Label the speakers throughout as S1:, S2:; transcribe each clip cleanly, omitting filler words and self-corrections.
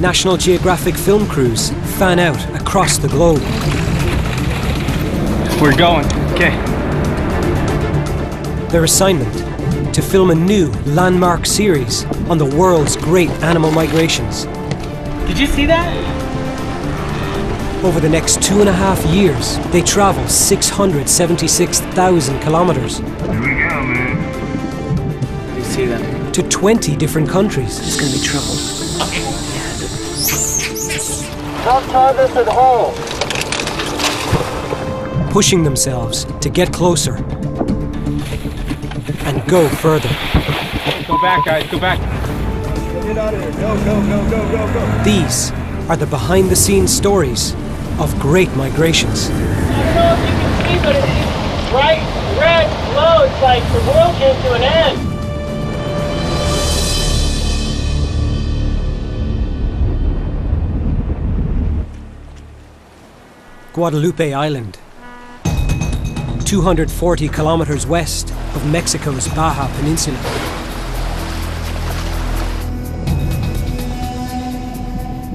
S1: National Geographic film crews fan out across the globe.
S2: We're going, okay.
S1: Their assignment, to film a new landmark series on the world's great animal migrations.
S2: Did you see that?
S1: Over the next 2.5 years, they travel 676,000 kilometers.
S3: Here we go, man.
S2: You see them?
S1: To 20 different countries.
S2: It's gonna be trouble.
S4: Help tie this at home.
S1: Pushing themselves to get closer and go further.
S2: Go back, guys, go back.
S4: Get out of here. Go, go, go, go, go, go.
S1: These are the behind-the-scenes stories of great migrations.
S4: I don't know if you can see, but it's bright red glow. It's like the world came to an end.
S1: Guadalupe Island, 240 kilometers west of Mexico's Baja Peninsula.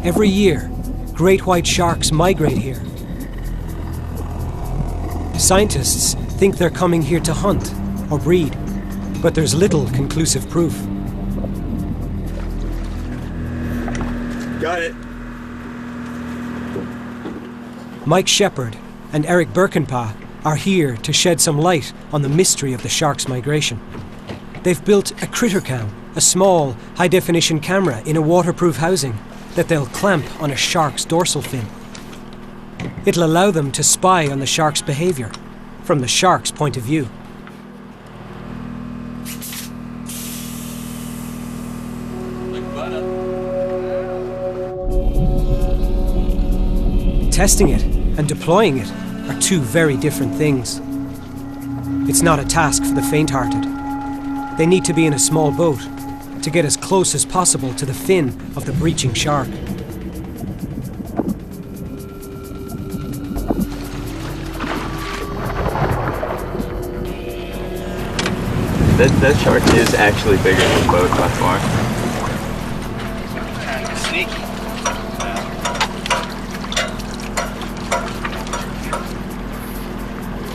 S1: Every year, great white sharks migrate here. Scientists think they're coming here to hunt or breed, but there's little conclusive proof.
S5: Got it.
S1: Mike Shepard and Eric Birkenpaw are here to shed some light on the mystery of the shark's migration. They've built a critter cam, a small, high-definition camera in a waterproof housing that they'll clamp on a shark's dorsal fin. It'll allow them to spy on the shark's behavior from the shark's point of view. Testing it and deploying it are two very different things. It's not a task for the faint-hearted. They need to be in a small boat to get as close as possible to the fin of the breaching shark.
S5: That shark is actually bigger than the boat by far.
S2: Sneaky.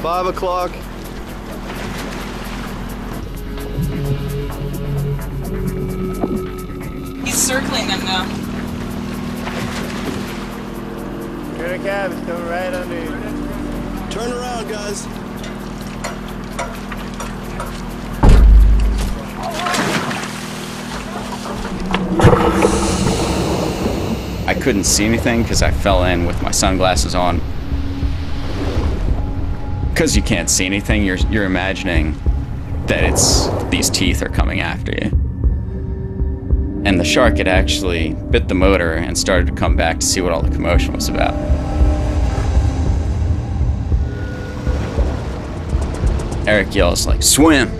S5: 5 o'clock.
S6: He's circling them now.
S4: Critter cab is coming right under you.
S5: Turn around, guys.
S7: I couldn't see anything because I fell in with my sunglasses on. Because you can't see anything, you're imagining that these teeth are coming after you. And the shark had actually bit the motor and started to come back to see what all the commotion was about. Eric yells like, "Swim!"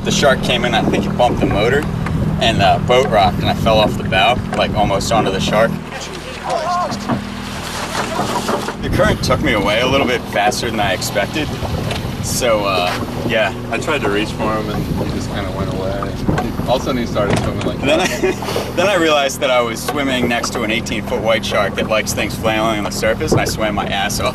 S7: The shark came in, I think it bumped the motor, and the boat rocked, and I fell off the bow, like almost onto the shark. The current took me away a little bit faster than I expected, so yeah.
S8: I tried to reach for him, and he just kind of went away. All of a sudden, he started swimming like that.
S7: Then I realized that I was swimming next to an 18-foot white shark that likes things flailing on the surface, and I swam my ass off.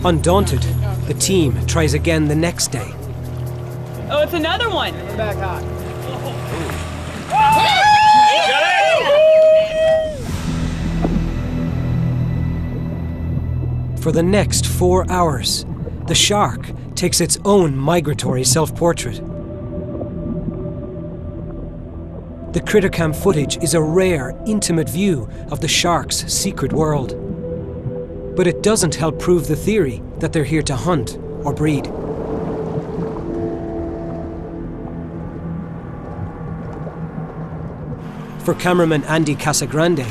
S1: Undaunted, the team tries again the next day.
S6: Oh, it's another one.
S4: We're back hot.
S1: For the next 4 hours, the shark takes its own migratory self-portrait. The CritterCam footage is a rare, intimate view of the shark's secret world. But it doesn't help prove the theory that they're here to hunt or breed. For cameraman Andy Casagrande,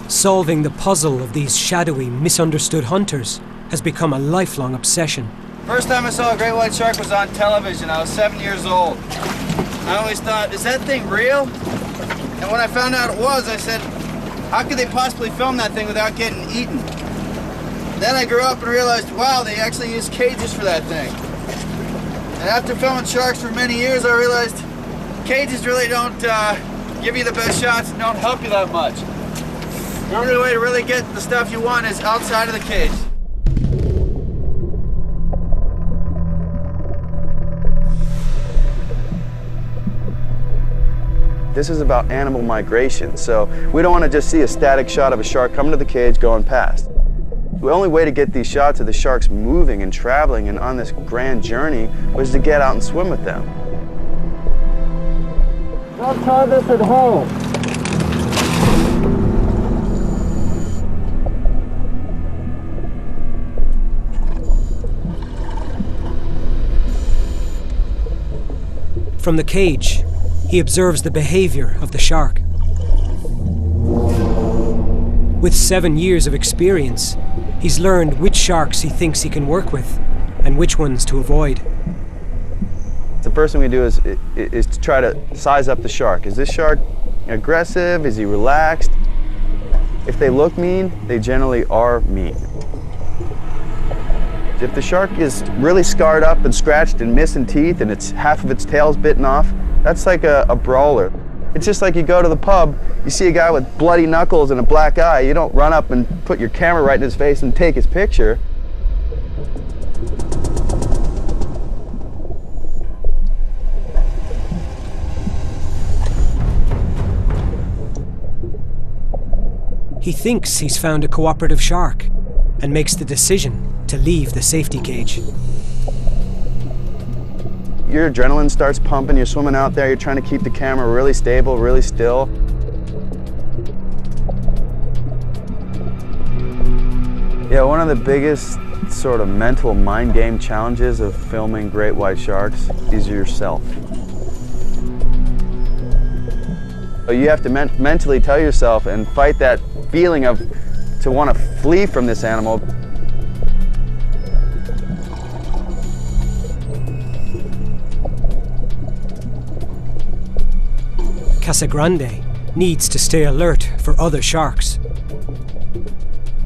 S1: solving the puzzle of these shadowy, misunderstood hunters has become a lifelong obsession.
S9: First time I saw a great white shark was on television. I was 7 years old.
S3: I always thought, is that thing real? And when I found out it was, I said, how could they possibly film that thing without getting eaten? Then I grew up and realized, wow, they actually use cages for that thing. And after filming sharks for many years, I realized cages really don't give you the best shots and don't help you that much. The only way to really get the stuff you want is outside of the cage. This is about animal migration, so we don't want to just see a static shot of a shark coming to the cage going past. The only way to get these shots of the sharks moving and traveling and on this grand journey was to get out and swim with them. Don't try this at home.
S1: From the cage, he observes the behavior of the shark. With 7 years of experience, he's learned which sharks he thinks he can work with and which ones to avoid.
S3: The first thing we do is to try to size up the shark. Is this shark aggressive? Is he relaxed? If they look mean, they generally are mean. If the shark is really scarred up and scratched and missing teeth and half of its tail's bitten off, that's like a brawler. It's just like you go to the pub, you see a guy with bloody knuckles and a black eye, you don't run up and put your camera right in his face and take his picture.
S1: He thinks he's found a cooperative shark and makes the decision to leave the safety cage.
S3: Your adrenaline starts pumping, you're swimming out there, you're trying to keep the camera really stable, really still. Yeah, one of the biggest sort of mental mind game challenges of filming great white sharks is yourself. You have to mentally tell yourself and fight that feeling of to want to flee from this animal.
S1: Casagrande needs to stay alert for other sharks.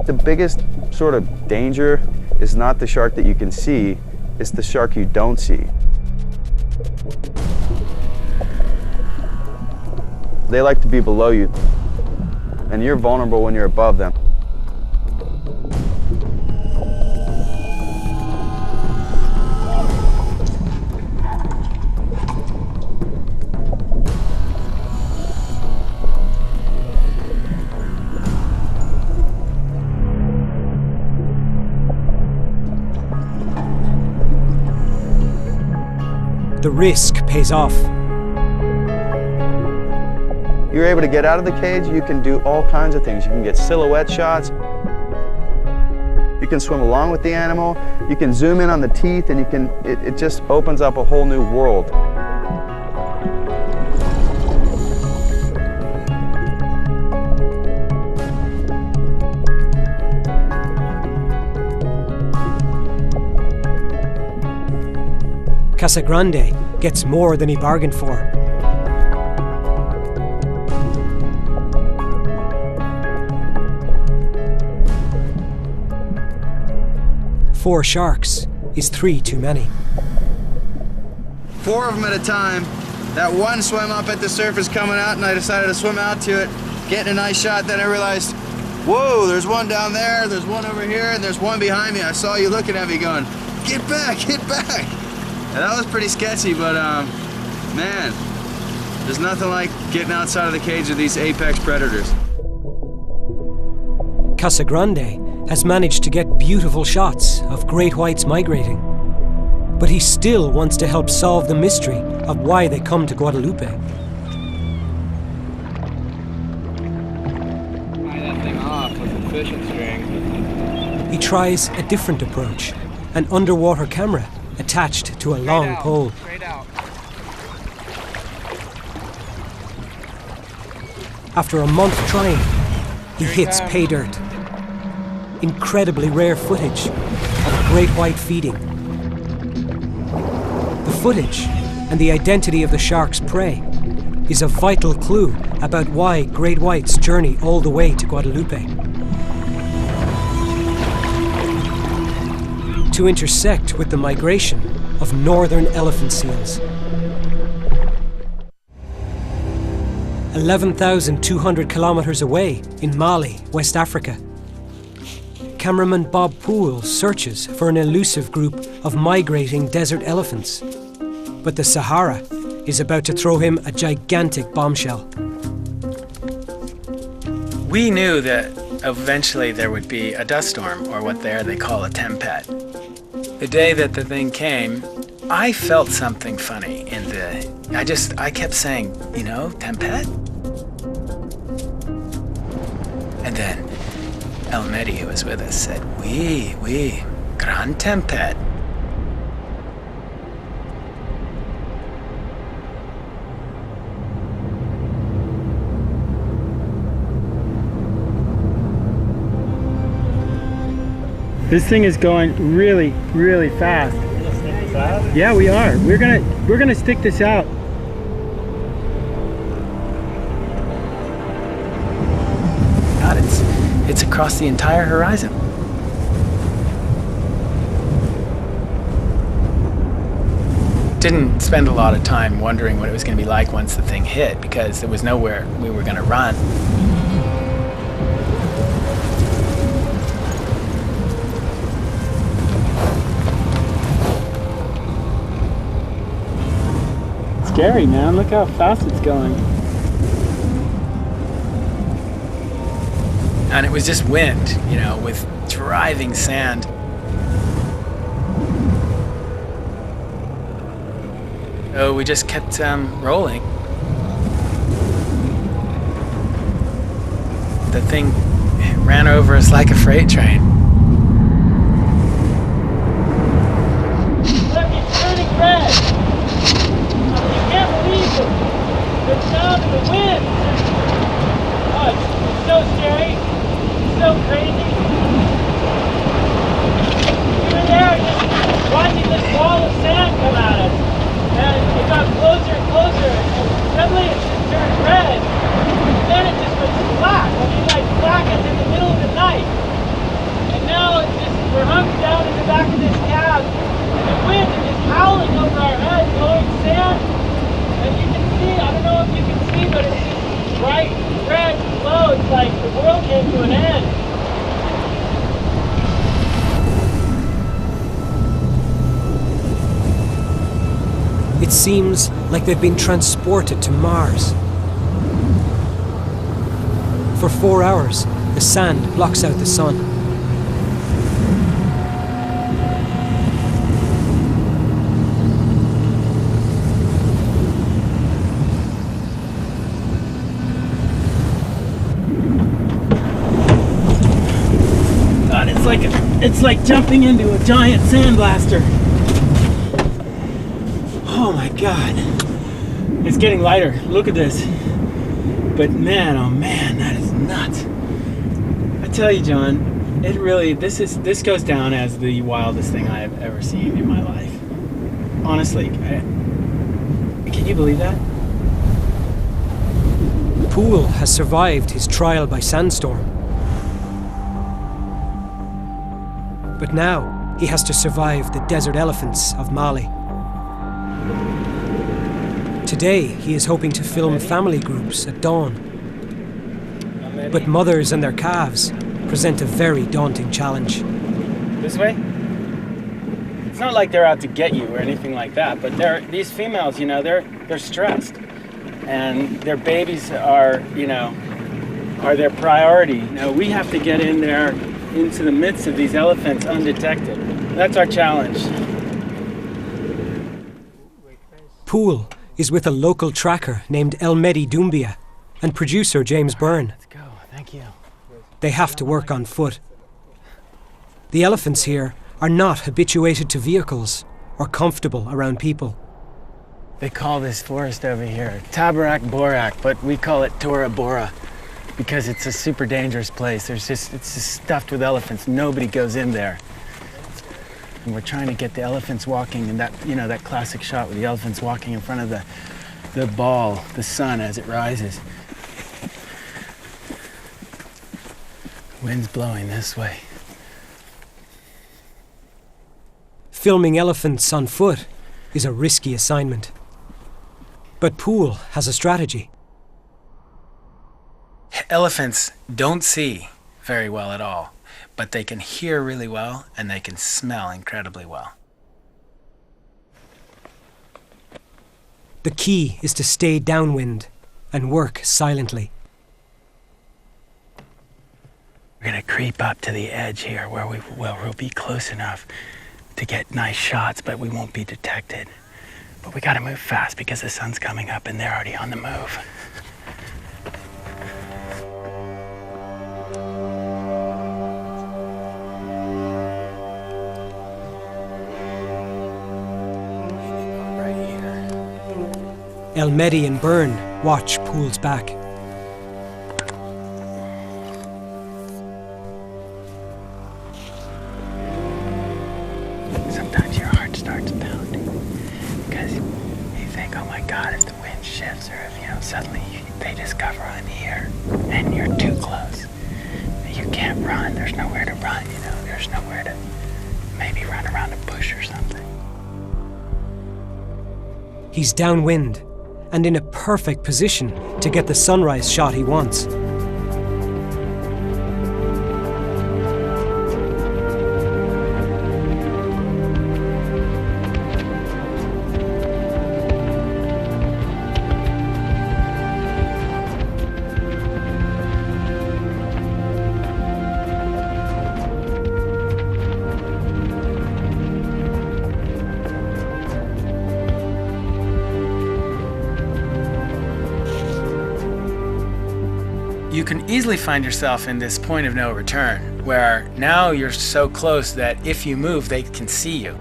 S3: The biggest sort of danger is not the shark that you can see, it's the shark you don't see. They like to be below you, and you're vulnerable when you're above them.
S1: The risk pays off.
S3: You're able to get out of the cage, you can do all kinds of things. You can get silhouette shots. You can swim along with the animal. You can zoom in on the teeth, and it just opens up a whole new world.
S1: Casagrande gets more than he bargained for. Four sharks is 3 too many.
S3: 4 of them at a time. That one swam up at the surface coming out, and I decided to swim out to it, getting a nice shot. Then I realized, whoa, there's one down there, there's one over here, and there's one behind me. I saw you looking at me going, get back, get back. And that was pretty sketchy, but man, there's nothing like getting outside of the cage of these apex predators.
S1: Casagrande has managed to get beautiful shots of great whites migrating, but he still wants to help solve the mystery of why they come to Guadalupe.
S2: Tie that thing off with a fishing string.
S1: He tries a different approach, an underwater camera attached to a long pole.
S2: Straight out.
S1: After a month trying, he hits pay dirt. Incredibly rare footage of a great white feeding. The footage and the identity of the shark's prey is a vital clue about why great whites journey all the way to Guadalupe. To intersect with the migration of northern elephant seals. 11,200 kilometers away in Mali, West Africa, cameraman Bob Poole searches for an elusive group of migrating desert elephants. But the Sahara is about to throw him a gigantic bombshell.
S9: We knew that eventually there would be a dust storm, or what there they call a tempête. The day that the thing came, I felt something funny in I kept saying, you know, tempête? And then El Mehdi, who was with us, said, oui, grand tempête.
S10: This thing is going really, really fast. Yeah, we are. We're gonna stick this out.
S9: God, it's across the entire horizon. Didn't spend a lot of time wondering what it was going to be like once the thing hit, because there was nowhere we were going to run.
S10: Scary, man. Look how fast it's going.
S9: And it was just wind, you know, with driving sand. So we just kept rolling. The thing ran over us like a freight train.
S4: Look, it's turning red. I can't believe it. The sound of the wind. Oh, it's so scary. It's so crazy. We were there just watching this wall of sand come at us. And it got closer and closer. And suddenly it just turned red. And then it just went black. I mean, like black as in the middle of the night. And now it's just, we're hunked down in the back of this cab. And the wind is just howling over our heads, blowing sand. And you can see, I don't know if you can see, but it's just bright red glow. It's like the world came to an end.
S1: It seems like they've been transported to Mars. For 4 hours, the sand blocks out the sun.
S10: God, it's like jumping into a giant sandblaster. Oh my God. It's getting lighter. Look at this. But man, oh man, that is nuts. I tell you, John, it really, this goes down as the wildest thing I have ever seen in my life. Honestly, can you believe that?
S1: Poole has survived his trial by sandstorm. But now he has to survive the desert elephants of Mali. Today, he is hoping to film family groups at dawn. But mothers and their calves present a very daunting challenge.
S10: This way? It's not like they're out to get you or anything like that, but these females, you know, they're stressed. And their babies are, you know, are their priority. You know, we have to get in there into the midst of these elephants undetected. That's our challenge.
S1: Poole is with a local tracker named El Mehdi Doumbia and producer James Byrne.
S10: Let's go, thank you.
S1: They have to work on foot. The elephants here are not habituated to vehicles or comfortable around people.
S10: They call this forest over here Tabarak Borak, but we call it Tora Bora because it's a super dangerous place. It's just stuffed with elephants. Nobody goes in there. And we're trying to get the elephants walking, and that, that classic shot with the elephants walking in front of the ball, the sun as it rises. Wind's blowing this way.
S1: Filming elephants on foot is a risky assignment. But Poole has a strategy.
S10: Elephants don't see very well at all, but they can hear really well and they can smell incredibly well.
S1: The key is to stay downwind and work silently.
S10: We're gonna creep up to the edge here where we'll be close enough to get nice shots, but we won't be detected. But we gotta move fast because the sun's coming up and they're already on the move.
S1: El Mehdi and Byrne watch Poole's back.
S10: Sometimes your heart starts pounding because you think, oh my God, if the wind shifts or if, suddenly they discover I'm here and you're too close. You can't run. There's nowhere to run, There's nowhere to maybe run around a bush or something.
S1: He's downwind and in a perfect position to get the sunrise shot he wants.
S10: You can easily find yourself in this point of no return, where now you're so close that if you move, they can see you.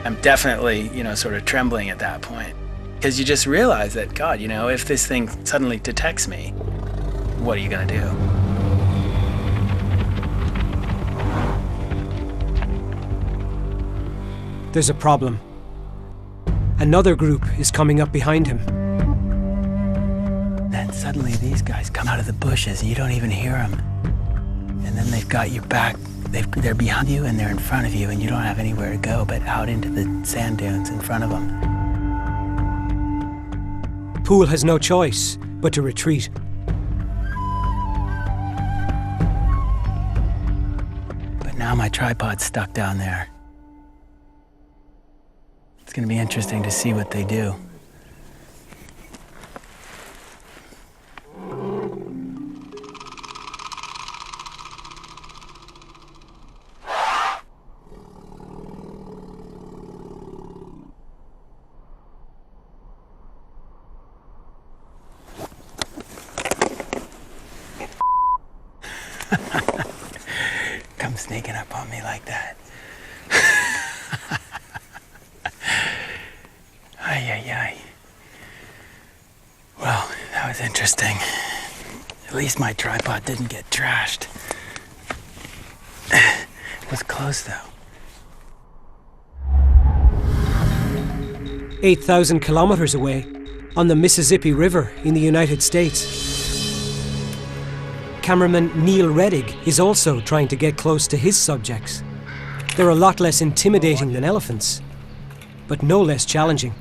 S10: I'm definitely, sort of trembling at that point, because you just realize that, God, if this thing suddenly detects me, what are you gonna do?
S1: There's a problem. Another group is coming up behind him.
S10: Then suddenly these guys come out of the bushes and you don't even hear them. And then they've got your back. They're behind you and they're in front of you and you don't have anywhere to go but out into the sand dunes in front of them.
S1: Poole has no choice but to retreat.
S10: But now my tripod's stuck down there. It's going to be interesting to see what they do. Come sneaking up on me like that. Ay. Well, that was interesting. At least my tripod didn't get trashed. It was close, though.
S1: 8,000 kilometers away, on the Mississippi River in the United States. Cameraman Neil Reddig is also trying to get close to his subjects. They're a lot less intimidating than elephants, but no less challenging.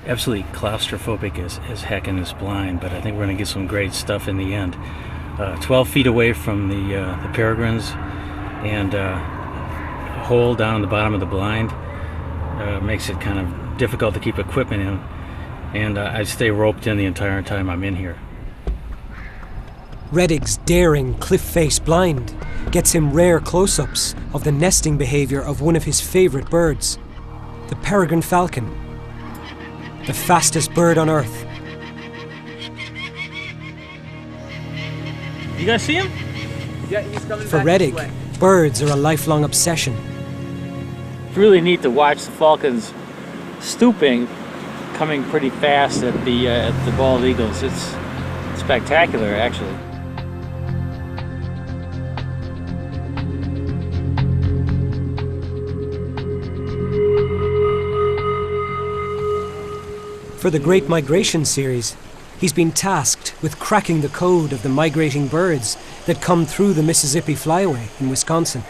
S11: Absolutely claustrophobic as heck in this blind, but I think we're going to get some great stuff in the end. 12 feet away from the peregrines and a hole down in the bottom of the blind makes it kind of difficult to keep equipment in, and I stay roped in the entire time I'm in here.
S1: Reddig's daring cliff-face blind gets him rare close-ups of the nesting behavior of one of his favorite birds, the peregrine falcon, the fastest bird on Earth.
S11: You guys see him?
S2: Yeah, he's coming
S1: For
S2: back
S1: Reddig,
S2: this way.
S1: birds are a lifelong obsession.
S11: It's really neat to watch the falcons
S10: stooping, coming pretty fast at the bald eagles. It's spectacular, actually.
S1: For the Great Migration series, he's been tasked with cracking the code of the migrating birds that come through the Mississippi Flyway in Wisconsin.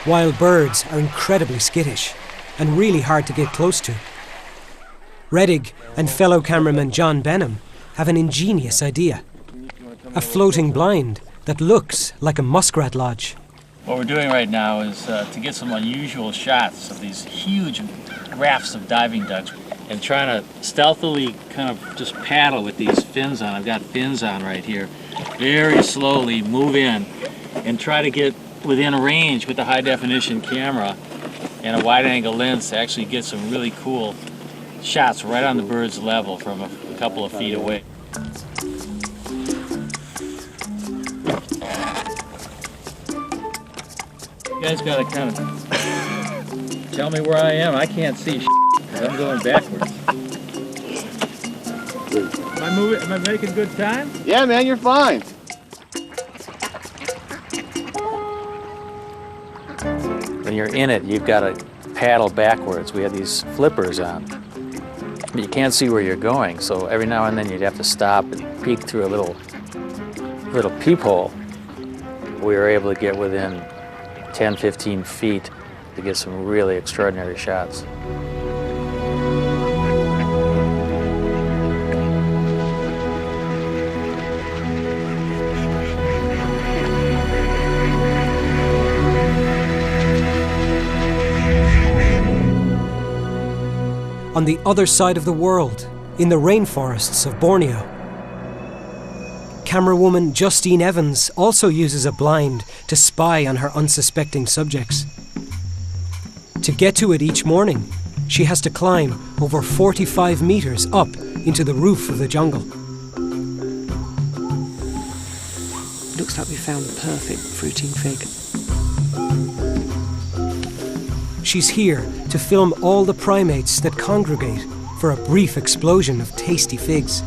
S1: Wild birds are incredibly skittish and really hard to get close to. Reddig and fellow cameraman John Benham have an ingenious idea. A floating blind that looks like a muskrat lodge.
S10: What we're doing right now is to get some unusual shots of these huge rafts of diving ducks and trying to stealthily kind of just paddle with these fins on. I've got fins on right here. Very slowly move in and try to get within range with the high definition camera and a wide angle lens to actually get some really cool shots right on the bird's level from a couple of feet away. You guys gotta kind of tell me where I am. I can't see because I'm going backwards. Am I making good time?
S3: Yeah, man, you're fine.
S10: When you're in it, you've got to paddle backwards. We have these flippers on. But you can't see where you're going, so every now and then you'd have to stop and peek through a little peephole. We were able to get within 10, 15 feet to get some really extraordinary shots.
S1: On the other side of the world, in the rainforests of Borneo, camerawoman Justine Evans also uses a blind to spy on her unsuspecting subjects. To get to it each morning, she has to climb over 45 meters up into the roof of the jungle.
S12: Looks like we found the perfect fruiting fig.
S1: She's here to film all the primates that congregate for a brief explosion of tasty figs.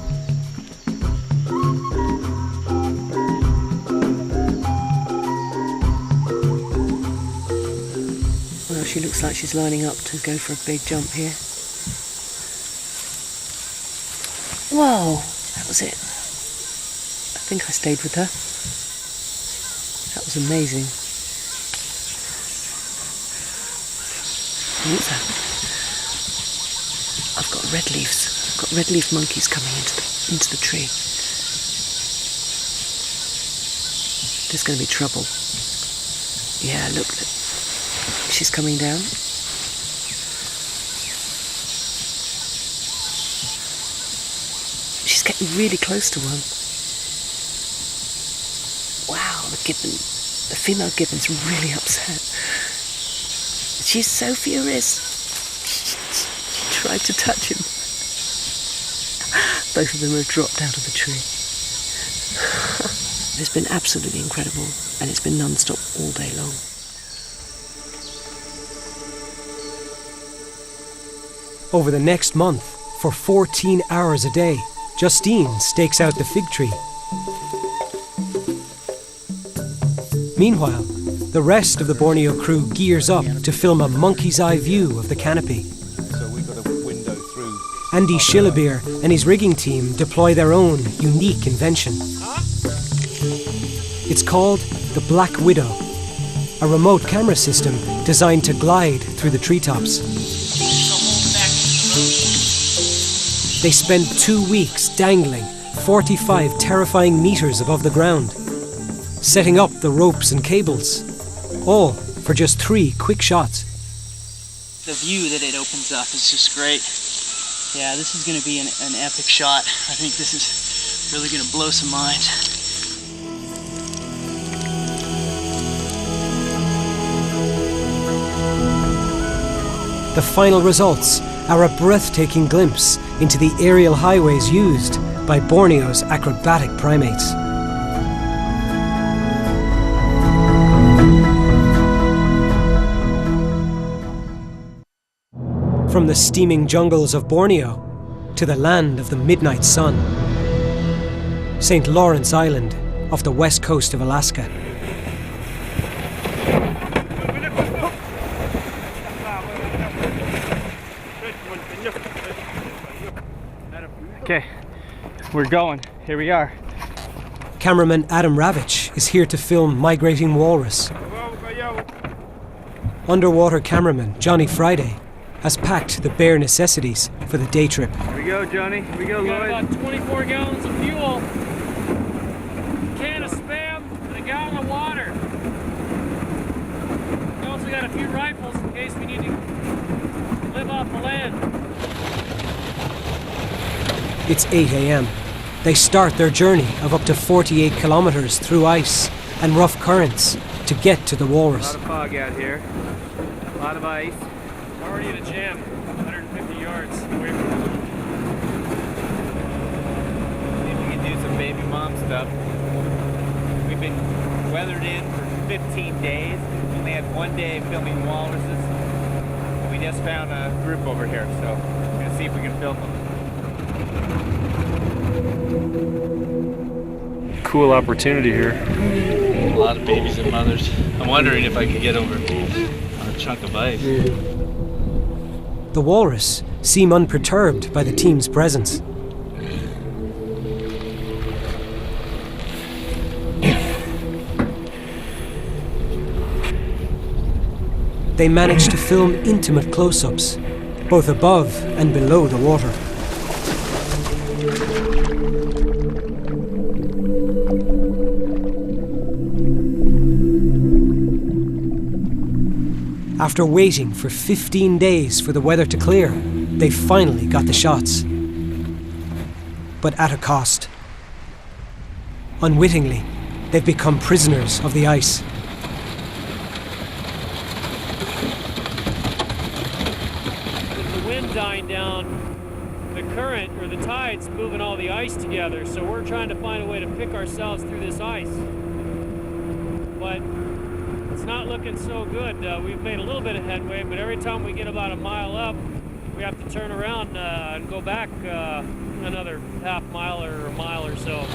S12: Well, she looks like she's lining up to go for a big jump here. Whoa, that was it. I think I stayed with her. That was amazing. What's that? I've got red leaves. I've got red leaf monkeys coming into the tree. There's going to be trouble. Yeah, look. She's coming down. She's getting really close to one. Wow, the female gibbon's really upset. She's so furious. She tried to touch him. Both of them have dropped out of the tree. It's been absolutely incredible, and it's been non-stop all day long.
S1: Over the next month, for 14 hours a day, Justine stakes out the fig tree. Meanwhile, the rest of the Borneo crew gears up to film a monkey's eye view of the canopy.
S13: So we've got a window through.
S1: Andy Schillebeer and his rigging team deploy their own unique invention. It's called the Black Widow, a remote camera system designed to glide through the treetops. They spend 2 weeks dangling 45 terrifying meters above the ground, setting up the ropes and cables, all for just 3 quick shots.
S14: The view that it opens up is just great. Yeah, this is going to be an epic shot. I think this is really going to blow some minds.
S1: The final results are a breathtaking glimpse into the aerial highways used by Borneo's acrobatic primates. From the steaming jungles of Borneo to the land of the midnight sun. St. Lawrence Island off the west coast of Alaska.
S10: Okay, we're going. Here we are.
S1: Cameraman Adam Ravitch is here to film migrating walrus. Underwater cameraman Johnny Friday has packed the bare necessities for the day trip.
S10: Here we go, Johnny. Here we go,
S4: We got
S10: Lloyd.
S4: about 24 gallons of fuel, a can of Spam, and a gallon of water. We also got a few rifles in case we need to live off the land.
S1: It's 8 a.m. They start their journey of up to 48 kilometers through ice and rough currents to get to the
S10: A
S1: walrus.
S10: lot of fog out here. A lot of ice.
S4: We're already in a jam, 150 yards away from home.
S2: See if we can do some baby mom stuff. We've been weathered in for 15 days. We only had one day filming walruses. We just found a group over here, so we're gonna see if we can film them.
S10: Cool opportunity here.
S2: A lot of babies and mothers. I'm wondering if I could get over on a chunk of ice.
S1: The walrus seem unperturbed by the team's presence. They manage to film intimate close-ups, both above and below the water. After waiting for 15 days for the weather to clear, they finally got the shots. But at a cost. Unwittingly, they've become prisoners of the ice.
S4: With the wind dying down, the current or the tide's moving all the ice together, so we're trying to find a way to pick ourselves through this ice. But it's not looking so good. We've made a little bit of headway, but every time we get about a mile up, we have to turn around and go back another half mile or a mile or so.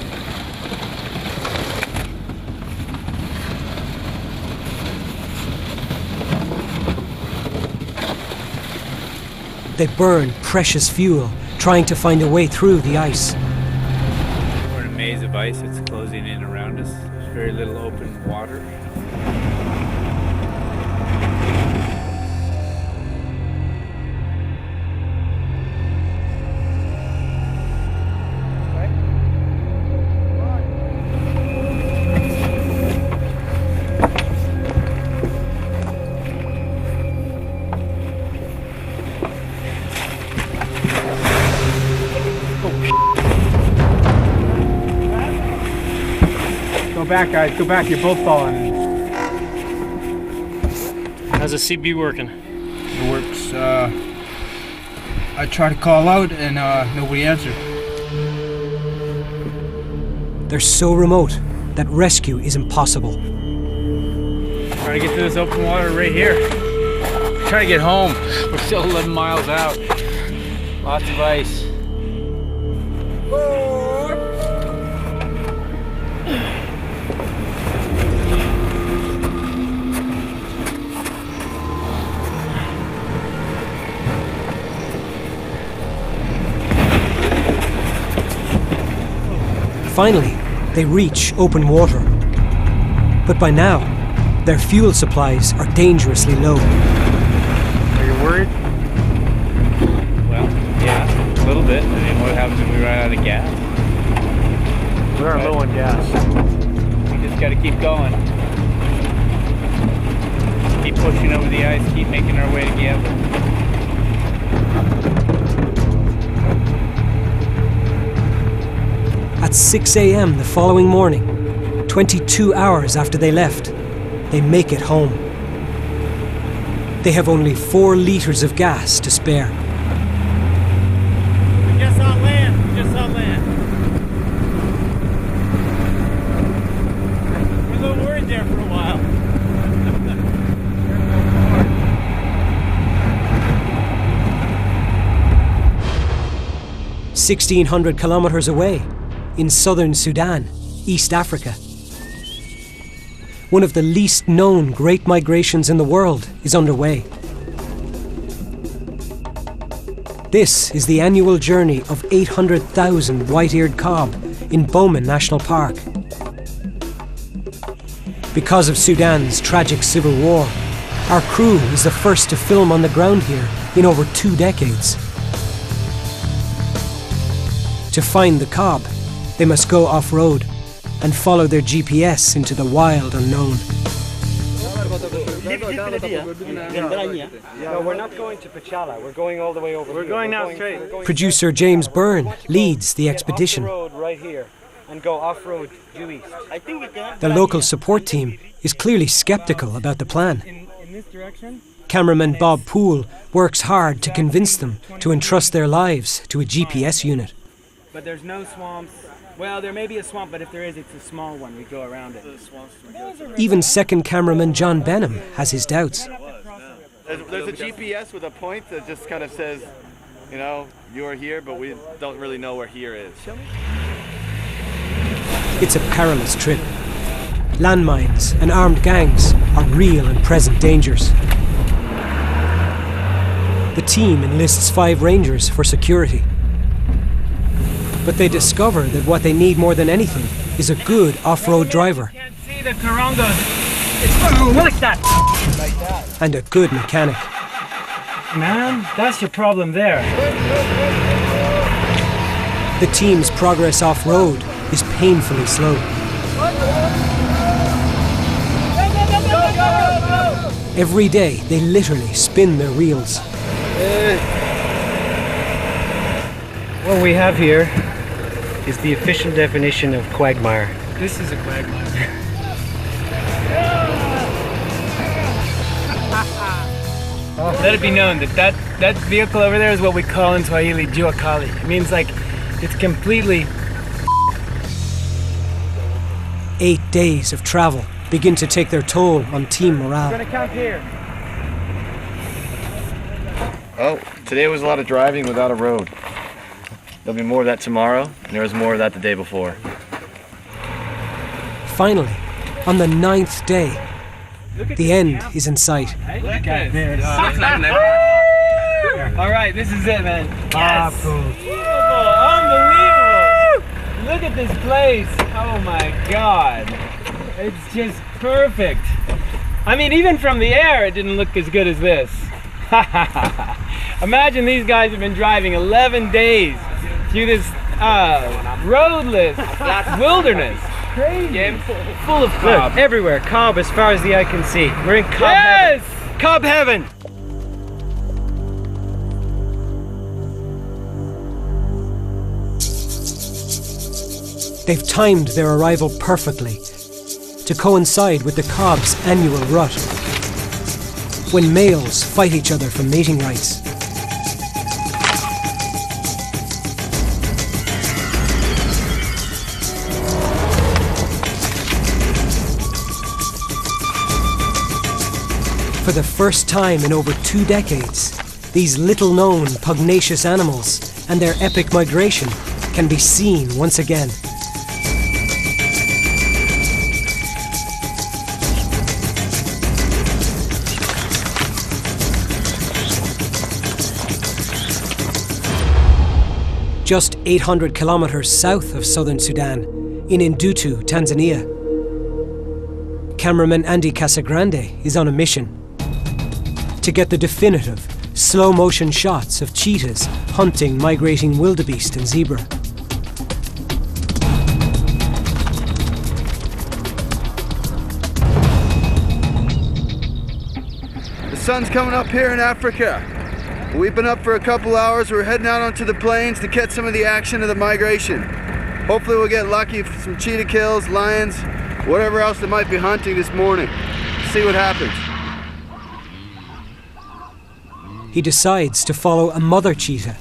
S1: They burn precious fuel trying to find a way through the ice.
S2: We're in a maze of ice. It's closing in around us. There's very little open water.
S10: Go back, guys. Go back. You're both falling. How's the CB working?
S3: It works. I tried to call out and nobody answered.
S1: They're so remote that rescue is impossible.
S2: Trying to get to this open water right here. Trying to get home. We're still 11 miles out. Lots of ice.
S1: Finally, they reach open water. But by now, their fuel supplies are dangerously low.
S10: Are you worried?
S2: Well, yeah, a little bit. I mean, what happens when we run out of gas?
S10: We are low on gas.
S2: We just gotta keep going. Keep pushing over the ice, keep making our way together.
S1: At 6 a.m. the following morning, 22 hours after they left, they make it home. They have only 4 liters of gas to spare.
S4: Just on land. Just on land. We're a little worried there for a while.
S1: 1,600 kilometers away, in southern Sudan, East Africa. One of the least known great migrations in the world is underway. This is the annual journey of 800,000 white-eared kob in Bowman National Park. Because of Sudan's tragic civil war, our crew is the first to film on the ground here in over 2 decades. To find the kob, they must go off-road and follow their GPS into the wild unknown.
S10: No, we're not going to Pachala. We're going all the way over. We're going now straight.
S1: Producer James Byrne leads the expedition.
S10: Off-road right here and go off-road due east.
S1: The local support team is clearly skeptical about the plan.
S10: In this direction?
S1: Cameraman Bob Poole works hard to convince them to entrust their lives to a GPS unit.
S10: But there's no swamps. Well, there may be a swamp, but if there is, it's a small one. We go around it.
S1: Even second cameraman John Benham has his doubts.
S15: There's a GPS with a point that just kind of says, you know, you're here, but we don't really know where here is.
S1: It's a perilous trip. Landmines and armed gangs are real and present dangers. The team enlists 5 rangers for security. But they discover that what they need more than anything is a good off-road driver.
S10: Can't see the Karangos. It's like that.
S1: And a good mechanic.
S10: Man, that's your problem there.
S1: The team's progress off-road is painfully slow. Every day, they literally spin their wheels.
S10: What we have here is the official definition of quagmire. This is a quagmire. Let it be known that that vehicle over there is what we call in Swahili jua kali. It means like it's completely...
S1: 8 days of travel begin to take their toll on team morale.
S10: We're gonna camp here.
S15: Oh, today was a lot of driving without a road. There'll be more of that tomorrow, and there was more of that the day before.
S1: Finally, on the 9th day, the end is in sight.
S10: Look at this. All right, this is it, man. Yes. Unbelievable. Look at this place. Oh my God. It's just perfect. I mean, even from the air, it didn't look as good as this. Imagine these guys have been driving 11 days through this roadless wilderness. Crazy. Full of cob. Look, everywhere. Cob as far as the eye can see. We're in cob heaven. Cob heaven.
S1: They've timed their arrival perfectly to coincide with the cob's annual rut, when males fight each other for mating rights. For the first time in over 2 decades, these little-known pugnacious animals and their epic migration can be seen once again. Just 800 kilometers south of southern Sudan, in Ndutu, Tanzania. Cameraman Andy Casagrande is on a mission to get the definitive, slow-motion shots of cheetahs hunting migrating wildebeest and zebra.
S3: The sun's coming up here in Africa. We've been up for a couple hours. We're heading out onto the plains to catch some of the action of the migration. Hopefully we'll get lucky for some cheetah kills, lions, whatever else they might be hunting this morning. See what happens.
S1: He decides to follow a mother cheetah.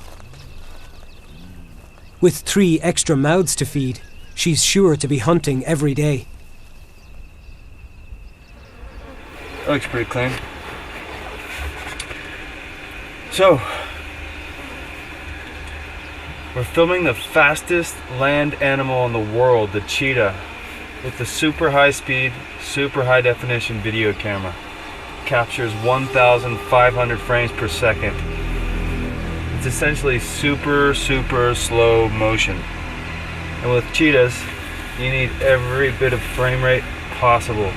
S1: With 3 extra mouths to feed, she's sure to be hunting every day.
S15: That looks pretty clean. So,
S16: We're filming the fastest land animal in the world, the cheetah, with the super high speed, super high definition video camera. Captures 1,500 frames per second. It's essentially super slow motion. And with cheetahs, you need every bit of frame rate possible.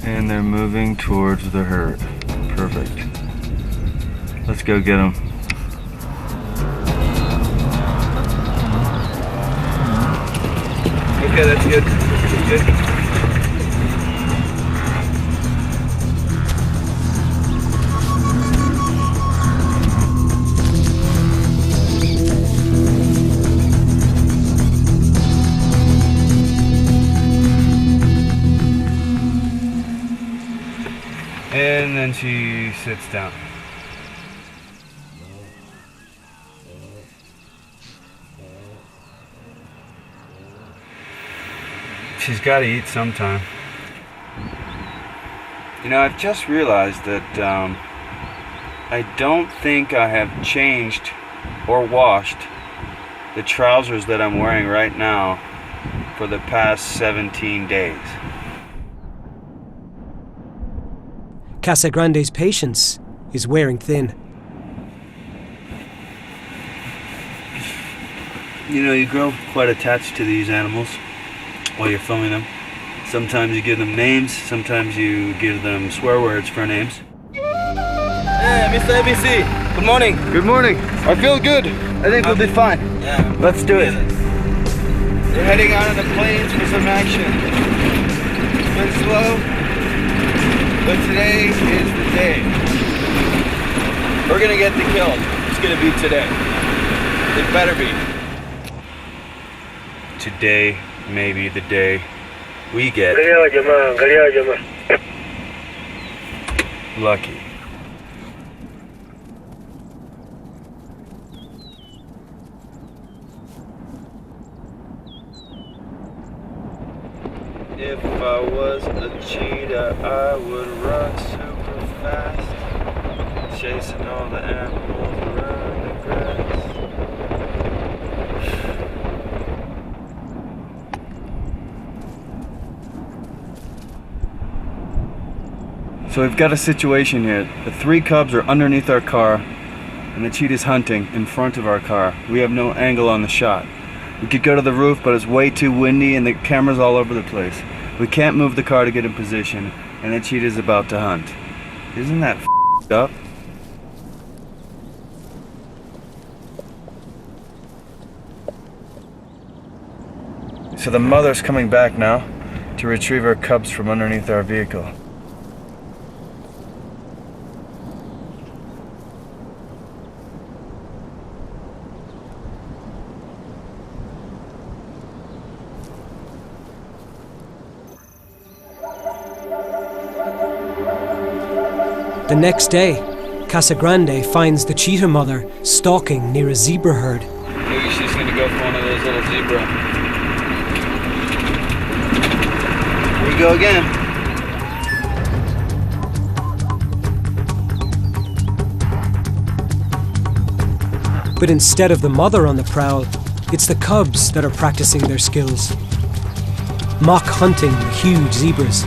S16: And they're moving towards the herd. Perfect. Let's go get them. Okay, that's good. That's good. And then she sits down. She's got to eat sometime. You know, I've just realized that I don't think I have changed or washed the trousers that I'm wearing right now for the past 17 days.
S1: Casagrande's patience is wearing thin.
S16: You know, you grow quite attached to these animals while you're filming them. Sometimes you give them names, sometimes you give them swear words for names.
S3: Hey, Mr. ABC, good morning.
S16: Good morning.
S3: I feel good. I think we'll be fine. Yeah.
S16: Let's do it.
S3: We're heading out on the plains for some action. It's been slow, but today is the day. We're gonna get the kill. It's gonna be today. It better be.
S16: Today may be the day we get lucky.
S3: If I was a cheetah, I would run super fast, chasing all the animals around the grass.
S16: So we've got a situation here. The 3 cubs are underneath our car, and the cheetah's hunting in front of our car. We have no angle on the shot. We could go to the roof, but it's way too windy and the camera's all over the place. We can't move the car to get in position, and the cheetah's about to hunt. Isn't that f***ed up? So the mother's coming back now to retrieve her cubs from underneath our vehicle.
S1: The next day, Casagrande finds the cheetah mother stalking near a zebra herd.
S16: Maybe she's gonna go for one of those little zebra. Here we go again.
S1: But instead of the mother on the prowl, it's the cubs that are practicing their skills. Mock hunting the huge zebras.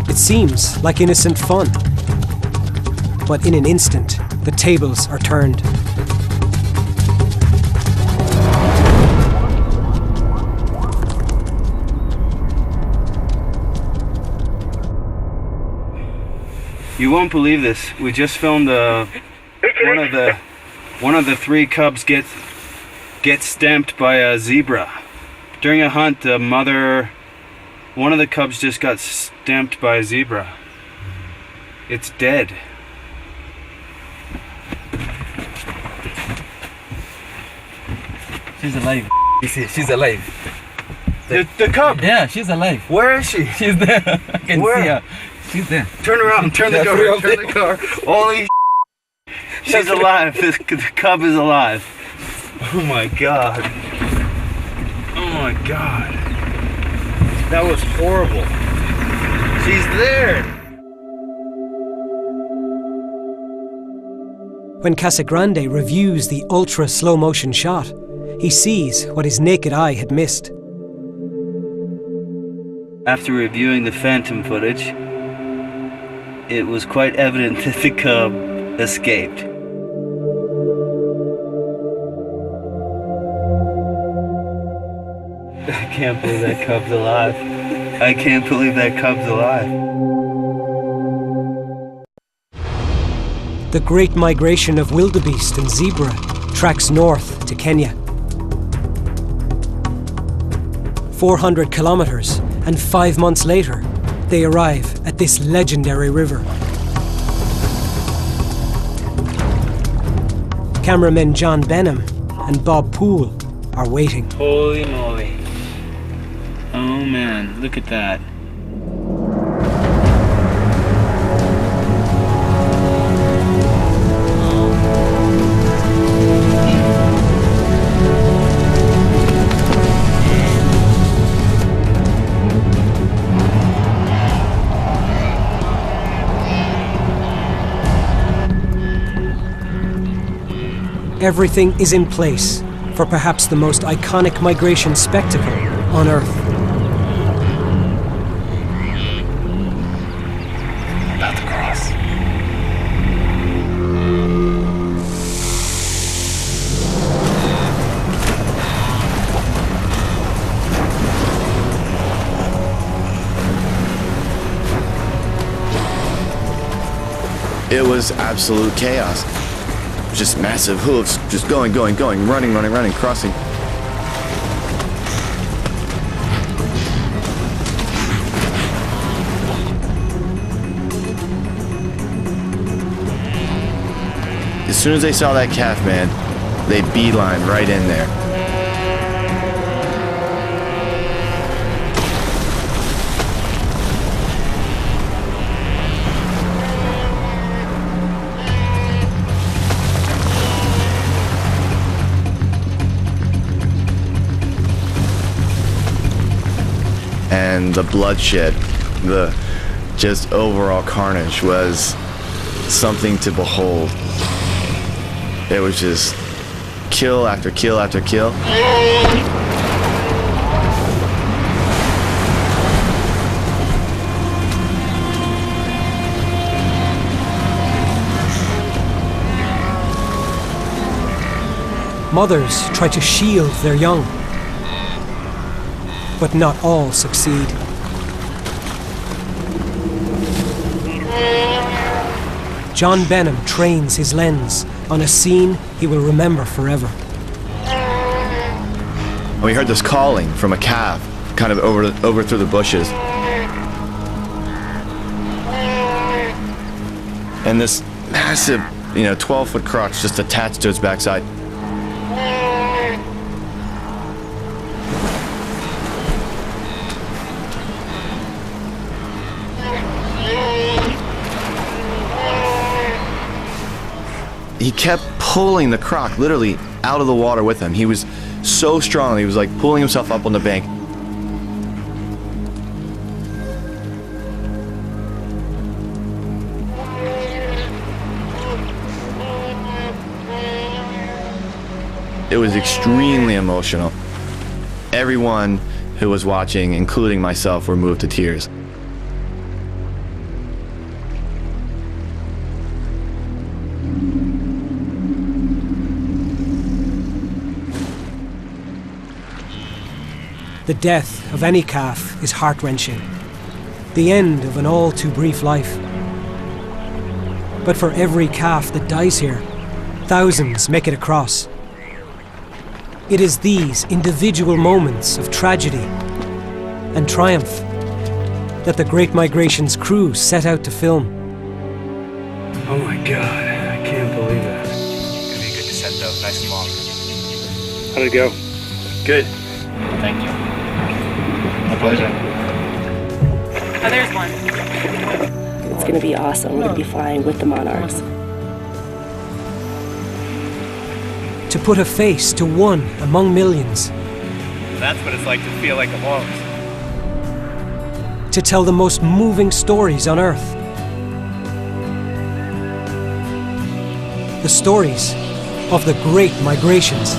S1: It seems like innocent fun. But in an instant, the tables are turned.
S16: You won't believe this. We just filmed one of the 3 cubs get stamped by a zebra. During a hunt, one of the cubs just got stamped by a zebra. It's dead.
S17: She's alive. You see, she's alive.
S16: The cub?
S17: Yeah, she's alive.
S16: Where is she?
S17: She's there. I can see her.
S3: She's there.
S16: Turn around, turn the car, turn the car. Holy she's alive. The cub is alive. Oh my god. Oh my god. That was horrible. She's there.
S1: When Casagrande reviews the ultra slow motion shot, he sees what his naked eye had missed.
S17: After reviewing the phantom footage, it was quite evident that the cub escaped. I can't believe that cub's alive. I can't believe that cub's alive.
S1: The great migration of wildebeest and zebra tracks north to Kenya. 400 kilometers, and 5 months later, they arrive at this legendary river. Cameramen John Benham and Bob Poole are waiting.
S9: Holy moly. Oh man, look at that.
S1: Everything is in place for perhaps the most iconic migration spectacle on Earth.
S9: About to cross.
S3: It was absolute chaos. Just massive hooves, just going, running, crossing. As soon as they saw that calf, man, they beeline right in there. And the bloodshed, the just overall carnage was something to behold. It was just kill after kill after kill.
S1: Mothers try to shield their young, but not all succeed. John Benham trains his lens on a scene he will remember forever.
S3: We heard this calling from a calf, kind of over through the bushes. And this massive, 12-foot crotch just attached to its backside. He kept pulling the croc literally out of the water with him. He was so strong, he was like pulling himself up on the bank. It was extremely emotional. Everyone who was watching, including myself, were moved to tears.
S1: The death of any calf is heart-wrenching, the end of an all too brief life. But for every calf that dies here, thousands make it across. It is these individual moments of tragedy and triumph that the Great Migration's crew set out to film.
S16: Oh my god, I can't believe that.
S2: It's gonna be a good descent though, nice and long.
S16: How'd it go? Good.
S2: Thank you.
S3: My pleasure.
S6: Oh, there's one.
S12: going to be awesome. We're going to be flying with the monarchs.
S1: To put a face to one among millions.
S2: That's what it's like to feel like a walrus.
S1: To tell the most moving stories on Earth. The stories of the great migrations.